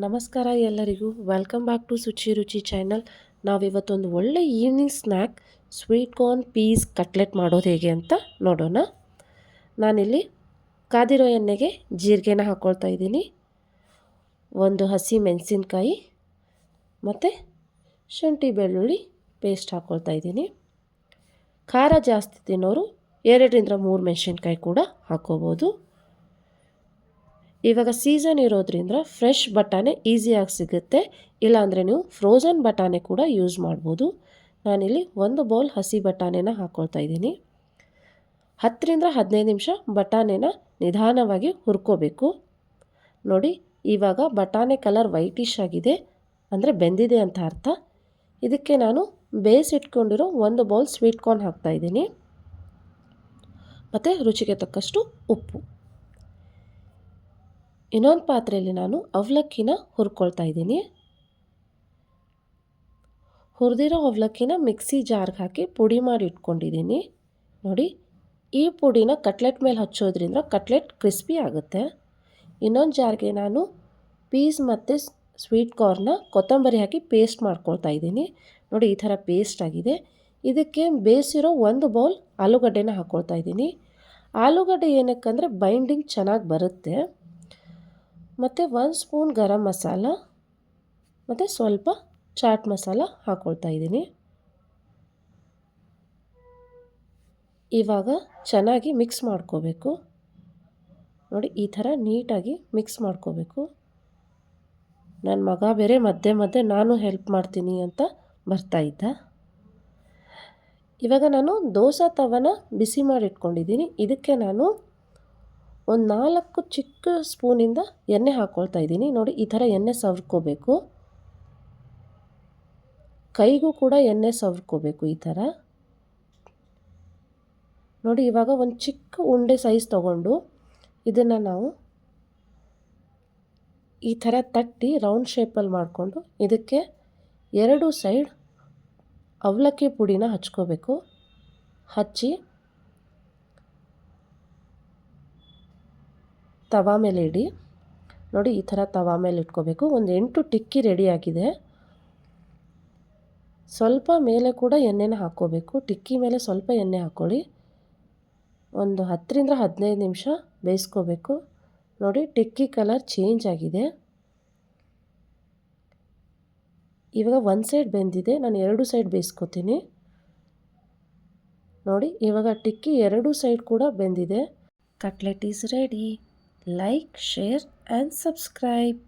ನಮಸ್ಕಾರ ಎಲ್ಲರಿಗೂ. Welcome back to Suchi ರುಚಿ ಚಾನಲ್. ನಾವಿವತ್ತೊಂದು ಒಳ್ಳೆ evening snack sweet corn peas cutlet ಮಾಡೋದು ಹೇಗೆ ಅಂತ ನೋಡೋಣ. ನಾನಿಲ್ಲಿ ಕಾದಿರೋ ಎಣ್ಣೆಗೆ ಜೀರಿಗೆನ ಹಾಕ್ಕೊಳ್ತಾ ಇದ್ದೀನಿ, ಒಂದು ಹಸಿ ಮೆಣಸಿನ್ಕಾಯಿ ಮತ್ತು ಶುಂಠಿ ಬೆಳ್ಳುಳ್ಳಿ ಪೇಸ್ಟ್ ಹಾಕ್ಕೊಳ್ತಾ ಇದ್ದೀನಿ. ಖಾರ ಜಾಸ್ತಿ ತಿನ್ನೋರು 2-3 ಮೆಣಸಿನ್ಕಾಯಿ ಕೂಡ ಹಾಕ್ಕೋಬೋದು. ಇವಾಗ ಸೀಸನ್ ಇರೋದ್ರಿಂದ ಫ್ರೆಶ್ ಬಟಾಣಿ ಈಸಿಯಾಗಿ ಸಿಗುತ್ತೆ, ಇಲ್ಲಾಂದರೆ ನೀವು ಫ್ರೋಝನ್ ಬಟಾಣಿ ಕೂಡ ಯೂಸ್ ಮಾಡ್ಬೋದು. ನಾನಿಲ್ಲಿ ಒಂದು ಬೌಲ್ ಹಸಿ ಬಟಾಣಿನ ಹಾಕ್ಕೊಳ್ತಾ ಇದ್ದೀನಿ. 10-15 ನಿಮಿಷ ಬಟಾಣಿನ ನಿಧಾನವಾಗಿ ಹುರ್ಕೋಬೇಕು. ನೋಡಿ, ಇವಾಗ ಬಟಾಣಿ ಕಲರ್ ವೈಟಿಶ್ ಆಗಿದೆ, ಅಂದರೆ ಬೆಂದಿದೆ ಅಂತ ಅರ್ಥ. ಇದಕ್ಕೆ ನಾನು ಬೇಯಿಸಿಟ್ಕೊಂಡಿರೋ ಒಂದು ಬೌಲ್ ಸ್ವೀಟ್ ಕಾರ್ನ್ ಹಾಕ್ತಾಯಿದ್ದೀನಿ ಮತ್ತು ರುಚಿಗೆ ತಕ್ಕಷ್ಟು ಉಪ್ಪು. ಇನ್ನೊಂದು ಪಾತ್ರೆಯಲ್ಲಿ ನಾನು ಅವಲಕ್ಕಿನ ಹುರ್ಕೊಳ್ತಾ ಇದ್ದೀನಿ. ಹುರಿದಿರೋ ಅವಲಕ್ಕಿನ ಮಿಕ್ಸಿ ಜಾರ್ಗೆ ಹಾಕಿ ಪುಡಿ ಮಾಡಿ ಇಟ್ಕೊಂಡಿದ್ದೀನಿ. ನೋಡಿ, ಈ ಪುಡಿನ ಕಟ್ಲೆಟ್ ಮೇಲೆ ಹಚ್ಚೋದ್ರಿಂದ ಕಟ್ಲೆಟ್ ಕ್ರಿಸ್ಪಿ ಆಗುತ್ತೆ. ಇನ್ನೊಂದು ಜಾರ್ಗೆ ನಾನು ಪೀಸ್ ಮತ್ತು ಸ್ವೀಟ್ ಕಾರ್ನ್ನ ಕೊತ್ತಂಬರಿ ಹಾಕಿ ಪೇಸ್ಟ್ ಮಾಡ್ಕೊಳ್ತಾ ಇದ್ದೀನಿ. ನೋಡಿ, ಈ ಥರ ಪೇಸ್ಟ್ ಆಗಿದೆ. ಇದಕ್ಕೆ ಬೇಯಿಸಿರೋ ಒಂದು ಬೌಲ್ ಆಲೂಗಡ್ಡೆನ ಹಾಕ್ಕೊಳ್ತಾ ಇದ್ದೀನಿ. ಆಲೂಗಡ್ಡೆ ಏನಕ್ಕಂದರೆ ಬೈಂಡಿಂಗ್ ಚೆನ್ನಾಗಿ ಬರುತ್ತೆ. ಮತ್ತು 1 ಸ್ಪೂನ್ ಗರಂ ಮಸಾಲ ಮತ್ತು ಸ್ವಲ್ಪ ಚಾಟ್ ಮಸಾಲ ಹಾಕ್ಕೊಳ್ತಾ ಇದ್ದೀನಿ. ಇವಾಗ ಚೆನ್ನಾಗಿ ಮಿಕ್ಸ್ ಮಾಡ್ಕೋಬೇಕು. ನೋಡಿ, ಈ ಥರ ನೀಟಾಗಿ ಮಿಕ್ಸ್ ಮಾಡ್ಕೋಬೇಕು. ನನ್ನ ಮಗ ಬೇರೆ ಮಧ್ಯೆ ಮಧ್ಯೆ ನಾನು ಹೆಲ್ಪ್ ಮಾಡ್ತೀನಿ ಅಂತ ಬರ್ತಾಯಿದ್ದ. ಇವಾಗ ನಾನು ದೋಸೆ ತವನ ಬಿಸಿ ಮಾಡಿ ಇಟ್ಕೊಂಡಿದ್ದೀನಿ. ಇದಕ್ಕೆ ನಾನು ಒಂದು 4 ಚಿಕ್ಕ ಸ್ಪೂನಿಂದ ಎಣ್ಣೆ ಹಾಕ್ಕೊಳ್ತಾ ಇದ್ದೀನಿ. ನೋಡಿ, ಈ ಥರ ಎಣ್ಣೆ ಸವರ್ಕೋಬೇಕು. ಕೈಗೂ ಕೂಡ ಎಣ್ಣೆ ಸವರ್ಕೋಬೇಕು ಈ ಥರ. ನೋಡಿ, ಇವಾಗ ಒಂದು ಚಿಕ್ಕ ಉಂಡೆ ಸೈಜ್ ತೊಗೊಂಡು ಇದನ್ನು ನಾವು ಈ ಥರ ತಟ್ಟಿ ರೌಂಡ್ ಶೇಪಲ್ಲಿ ಮಾಡಿಕೊಂಡು ಇದಕ್ಕೆ 2 ಸೈಡ್ ಅವಲಕ್ಕಿ ಪುಡಿನ ಹಚ್ಕೋಬೇಕು. ಹಚ್ಚಿ ತವಾ ಮೇಲೆ ಇಡಿ. ನೋಡಿ, ಈ ಥರ ತವಾ ಮೇಲೆ ಇಟ್ಕೋಬೇಕು. ಒಂದು 8 ಟಿಕ್ಕಿ ರೆಡಿಯಾಗಿದೆ. ಸ್ವಲ್ಪ ಮೇಲೆ ಕೂಡ ಎಣ್ಣೆನ ಹಾಕ್ಕೋಬೇಕು. ಟಿಕ್ಕಿ ಮೇಲೆ ಸ್ವಲ್ಪ ಎಣ್ಣೆ ಹಾಕ್ಕೊಳ್ಳಿ. ಒಂದು 10-15 ನಿಮಿಷ ಬೇಯಿಸ್ಕೋಬೇಕು. ನೋಡಿ, ಟಿಕ್ಕಿ ಕಲರ್ ಚೇಂಜ್ ಆಗಿದೆ. ಇವಾಗ ಒಂದು ಸೈಡ್ ಬೆಂದಿದೆ, ನಾನು 2 ಸೈಡ್ ಬೇಯಿಸ್ಕೋತೀನಿ. ನೋಡಿ, ಇವಾಗ ಟಿಕ್ಕಿ 2 ಸೈಡ್ ಕೂಡ ಬೆಂದಿದೆ. Cutlet is ready. Like, share and subscribe.